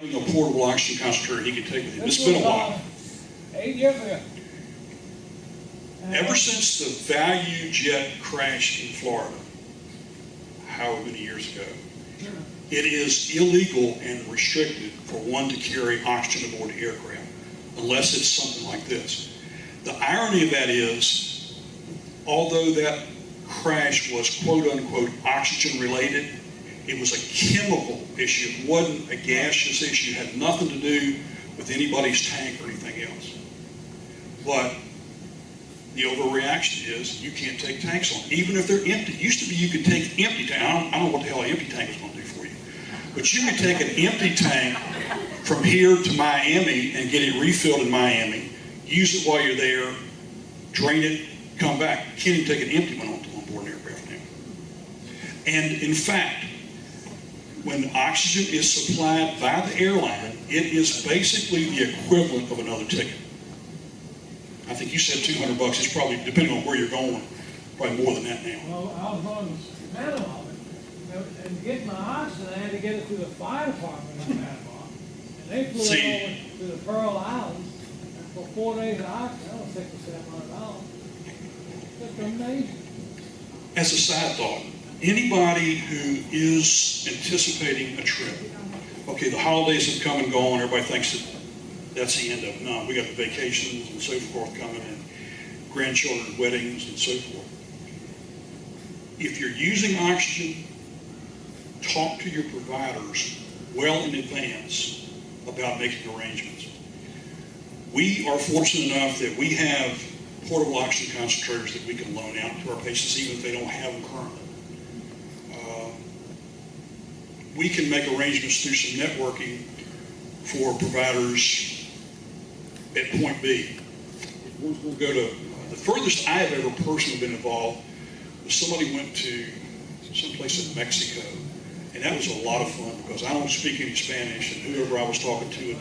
A portable oxygen concentrator he can take with him. It's been a while. 8 years ago. Ever since the Value jet crash in Florida, however many years ago, it is illegal and restricted for one to carry oxygen aboard the aircraft, unless it's something like this. The irony of that is, although that crash was quote-unquote oxygen related, it was a chemical issue. It wasn't a gaseous issue. It had nothing to do with anybody's tank or anything else. But the overreaction is you can't take tanks on, even if they're empty. It used to be you could take empty tank. I don't know what the hell an empty tank is going to do for you. But you could take an empty tank from here to Miami and get it refilled in Miami, use it while you're there, drain it, come back. You can't even take an empty one on board an aircraft now. And in fact, when oxygen is supplied by the airline, it is basically the equivalent of another ticket. I think you said $200. It's probably, depending on where you're going, probably more than that now. Well, I was going to Panama, and to get my oxygen, I had to get it through the fire department in Panama. And they flew it over to the Pearl Islands for 4 days of oxygen. That was $600 or $700. It's amazing. As a side thought, anybody who is anticipating a trip, okay, the holidays have come and gone, everybody thinks that that's the end of it. No, we got the vacations and so forth coming, and grandchildren's weddings and so forth. If you're using oxygen, talk to your providers well in advance about making arrangements. We are fortunate enough that we have portable oxygen concentrators that we can loan out to our patients even if they don't have them currently. We can make arrangements through some networking for providers at point B. We'll go to the furthest I have ever personally been involved was somebody went to someplace in Mexico, and that was a lot of fun because I don't speak any Spanish, and whoever I was talking to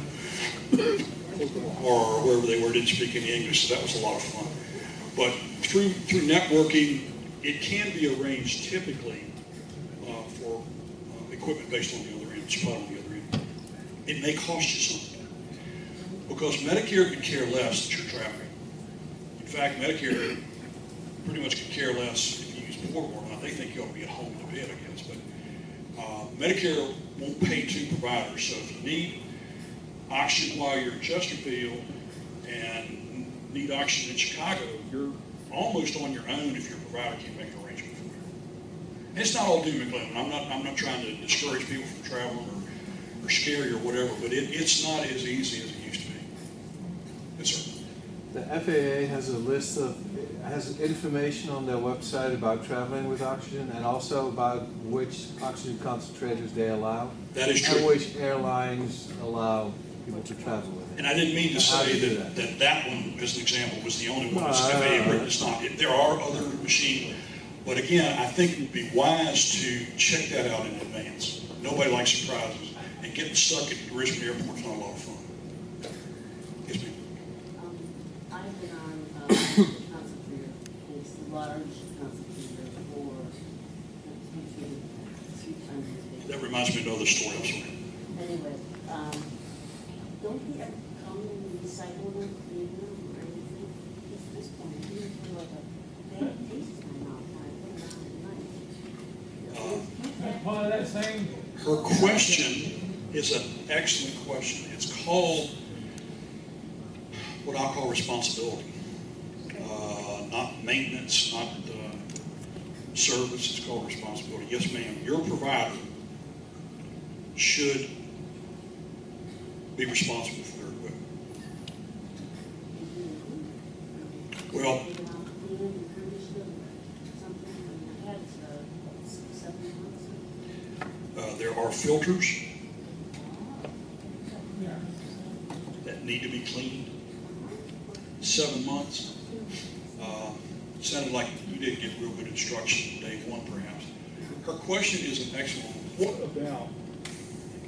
or wherever they were didn't speak any English, so that was a lot of fun. But through networking, it can be arranged typically for equipment based on the other end, spot on the other end. It may cost you something because Medicare could care less that you're traveling. In fact, Medicare pretty much could care less if you use portable or not. They think you ought to be at home in bed, I guess. But Medicare won't pay two providers. So if you need oxygen while you're in Chesterfield and need oxygen in Chicago, you're almost on your own if your provider can't make an arrangement for you. And it's not all doom and gloom. I'm not trying to discourage people from traveling or scare you or whatever, but it's not as easy as it used to be. Yes, sir. The FAA has a list has information on their website about traveling with oxygen and also about which oxygen concentrators they allow. That is true. And which airlines allow people to travel with it. And I didn't mean to say that one, as an example, was the only one that's FAA written. It's not. There are other machines. But again, I think it would be wise to check that out in advance. Nobody likes surprises. And getting stuck at Richmond Airport is not a lot of fun. Yes, ma'am. I've been on a concentrator. It's a large concentrator for 3 times as big. That reminds me of another story. I'm sorry. Anyway, don't they ever come and recycle them, clean them, or anything? At this point, I feel like a bad taste in my mouth when I put them on at night. That's part of that same. Her question is an excellent question. It's called what I'll call responsibility. Not maintenance, not service. It's called responsibility. Yes, ma'am. Your provider should be responsible for their equipment. Well, there are filters that need to be cleaned. 7 months. Sounded like you didn't get real good instruction day one, perhaps. Her question is an excellent one. What about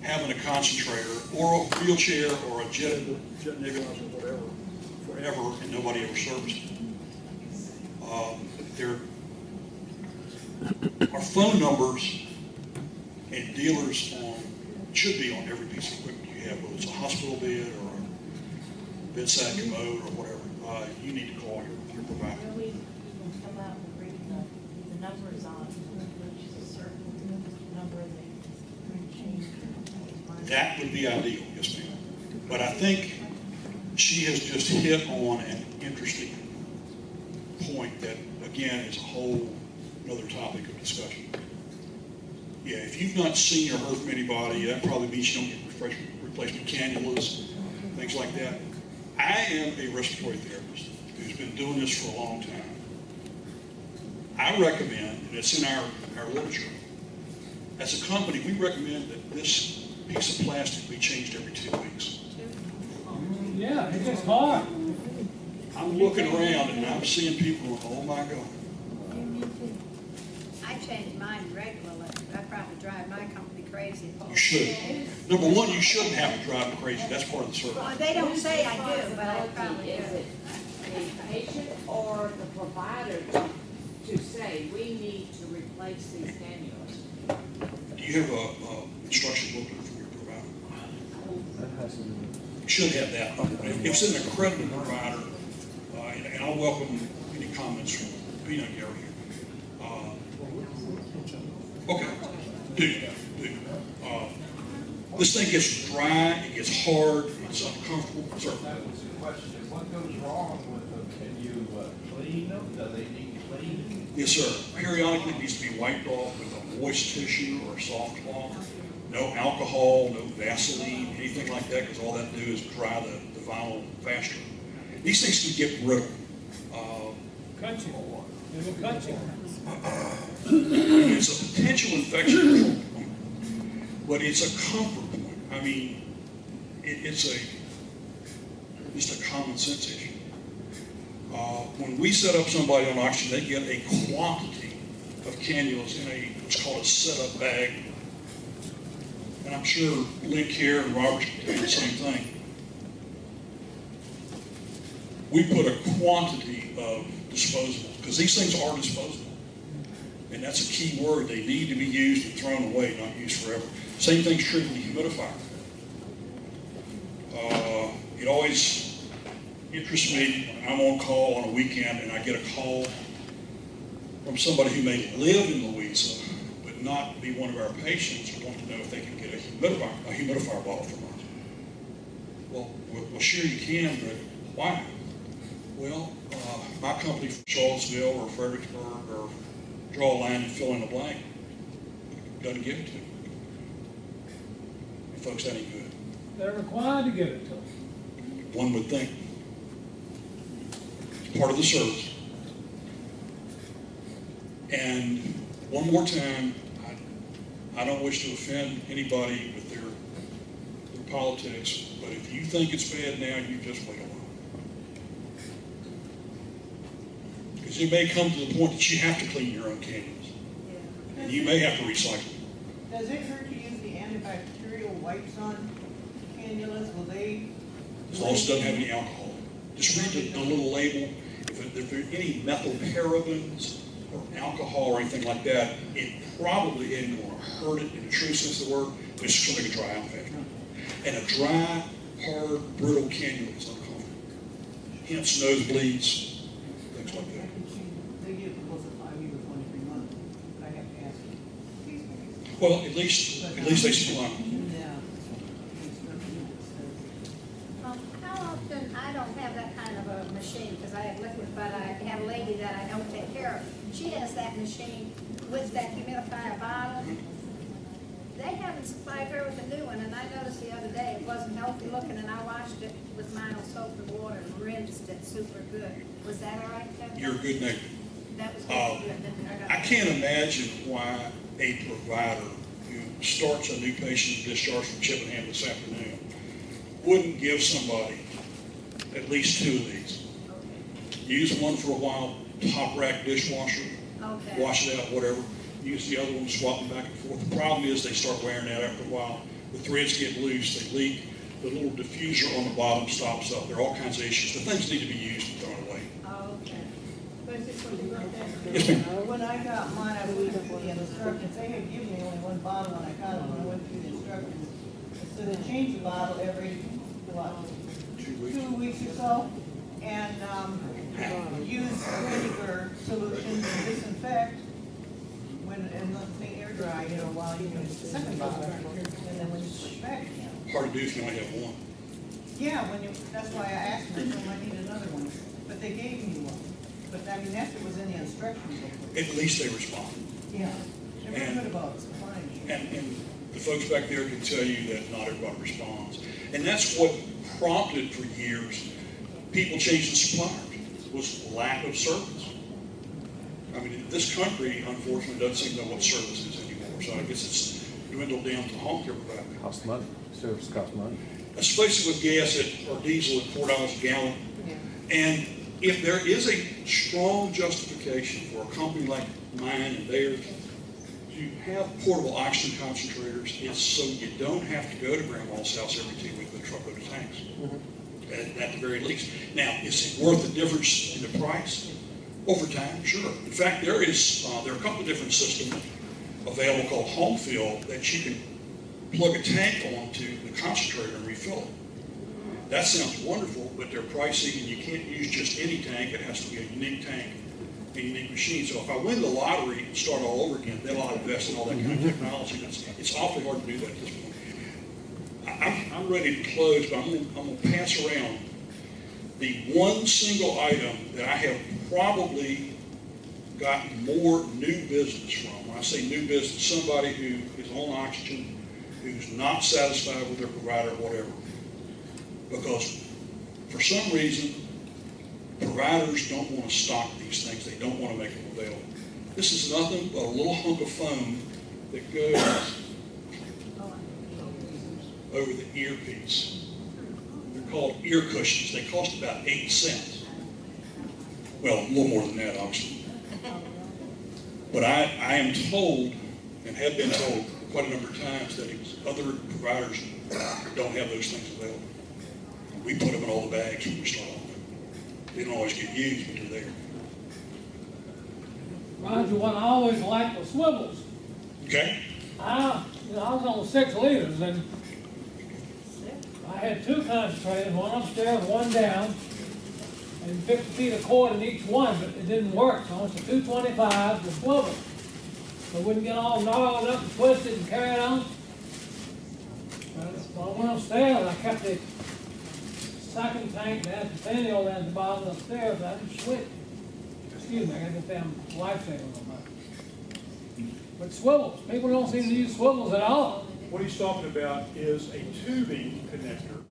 having a concentrator or a wheelchair or a jet nebulizer, whatever, forever, and nobody ever serviced it? There are phone numbers and dealers on It should be on every piece of equipment you have, whether it's a hospital bed or a bedside commode or whatever. You need to call your provider. Really, you can come out and bring the numbers on, which is a certain number that can change. That would be ideal, yes ma'am. But I think she has just hit on an interesting point that, again, is a whole another topic of discussion. Yeah, if you've not seen or heard from anybody, that probably means you don't get replacement cannulas, things like that. I am a respiratory therapist who's been doing this for a long time. I recommend, and it's in our literature, as a company, we recommend that this piece of plastic be changed every 2 weeks. Yeah, it gets hard. I'm looking around and I'm seeing people going, oh my God. I change mine regularly. I probably drive my company crazy. You should. Number one, you shouldn't have to drive them crazy. That's part of the service. Well, they don't say I do, but I probably Is do. it the patient or the provider to say, we need to replace these cannulas? Do you have a instruction booklet from your provider? That has to do with. You should have that. If it's an accredited provider, and I'll welcome any comments from Peanut Gallery here. Okay, do. This thing gets dry, it gets hard, it's uncomfortable. Sir, That was the question. What goes wrong with them? Can you clean them? Do they need cleaning? yes, sir. Periodically, it needs to be wiped off with a moist tissue or a soft cloth. No alcohol, no Vaseline, anything like that, because all that do is dry the vinyl faster. These things can get brittle. Cut you. They will cut you. It's a potential infection control point, but it's a comfort point. I mean, it's just a common sense issue. When we set up somebody on oxygen, they get a quantity of cannulas in what's called a setup bag. And I'm sure Lynn Care and Roberts do the same thing. We put a quantity of disposable, because these things are disposable. And that's a key word. They need to be used and thrown away, not used forever. Same thing's true with the humidifier. It always interests me when I'm on call on a weekend and I get a call from somebody who may live in LOUISA, but not be one of our patients, who want to know if they can get a humidifier bottle from us. Well, sure you can, but why? Well, my company from Charlottesville or Fredericksburg or draw a line and fill in the blank, doesn't give it to them. And folks, that ain't good. They're required to give it to them. One would think. It's part of the service. And one more time, I don't wish to offend anybody with their politics, but if you think it's bad now, you just wait a while. Because it may come to the point that you have to clean your own cannulas. And you may have to recycle. Does it hurt to use the antibacterial wipes on cannulas? Will they? As long as it doesn't have any alcohol. Just read the little label. If there are any methylparabens or alcohol or anything like that, it probably isn't going to hurt it in the true sense of the word, but it's just going to dry out faster. And a dry, hard, brittle cannula is uncomfortable. Hence nosebleeds, things like that. They give the both a 5 years, 23 months, but I have to ask you. Well, at least they supply them. Yeah. How often, I don't have that kind of a machine, because I have liquid, but I have a lady that I don't take care of. She has that machine with that humidifier bottle. They haven't supplied her with a new one, and I noticed the other day it wasn't healthy looking, and I washed it with mine on soap and water and rinsed it super good. Was that all right, Kevin? You're a good neighbor. That was good. I can't imagine why a provider who starts a new patient discharged from Chippenham this afternoon wouldn't give somebody at least 2 of these. Use one for a while, top rack dishwasher, Okay. wash it out, whatever. Use the other one, swap them back and forth. The problem is they start wearing out after a while. The threads get loose, they leak. The little diffuser on the bottom stops up. There are all kinds of issues. The things need to be used and thrown away. Okay. Yes, ma'am. When I got mine, I was looking for the instructions. They had given me only one bottle when I got it. When I went through the instructions, So they change the bottle every, what, 2 weeks or so? And, use a vinegar solution to disinfect when, and let the thing air dry, you know, while you use the second bottle. And then when you switch back again. Hard to do if you only have one. Yeah, when you, that's why I asked them, I told them I need another one, but they gave me one. But I mean, that's what was in the instructions. At least they respond. Yeah, they're very good about supplying you. And the folks back there can tell you that not everybody responds. And that's what prompted for years people changing suppliers, was lack of service. I mean, this country, unfortunately, doesn't seem to know what service is anymore. So I guess it's dwindled down to home care provider. Costs money, service costs money. Especially with gas or diesel at $4 a gallon. Yeah. And if there is a strong justification for a company like mine and theirs to have portable oxygen concentrators, it's so you don't have to go to grandma's house every 2 weeks with a truckload of tanks. At the very least. Now, is it worth the difference in the price? Over time, sure. In fact, there are a couple of different systems available called home fill that you can plug a tank onto the concentrator and refill it. That sounds wonderful, but they're pricey and you can't use just any tank. It has to be a unique tank, a unique machine. So if I win the lottery and start all over again, then I'll invest in all that kind of technology. It's awfully hard to do that at this point. I'm ready to close, but I'm going to pass around the one single item that I have probably gotten more new business from. When I say new business, somebody who is on oxygen, who's not satisfied with their provider or whatever. Because for some reason, providers don't want to stock these things. They don't want to make them available. This is nothing but a little hunk of foam that goes over the earpiece. They're called ear cushions. They cost about 8 cents. Well, a little more than that, obviously. But I am told, and have been told quite a number of times, that other providers don't have those things available. We put them in all the bags when we start off. They don't always get used, but they're there. Roger, what I always liked was swivels. Okay? I was on 6 liters, and I had 2 concentrators, one upstairs, one down, and 50 feet of cord in each one, but it didn't work. So I went to 225 with swivel. So it wouldn't get all gnarled up and twisted and carried on. So I went upstairs, I kept the second tank, and had the Centennial at the bottom upstairs, I didn't switch. Excuse me, I got this damn lifesaver on my. But swivels, people don't seem to use swivels at all. What he's talking about is a tubing connector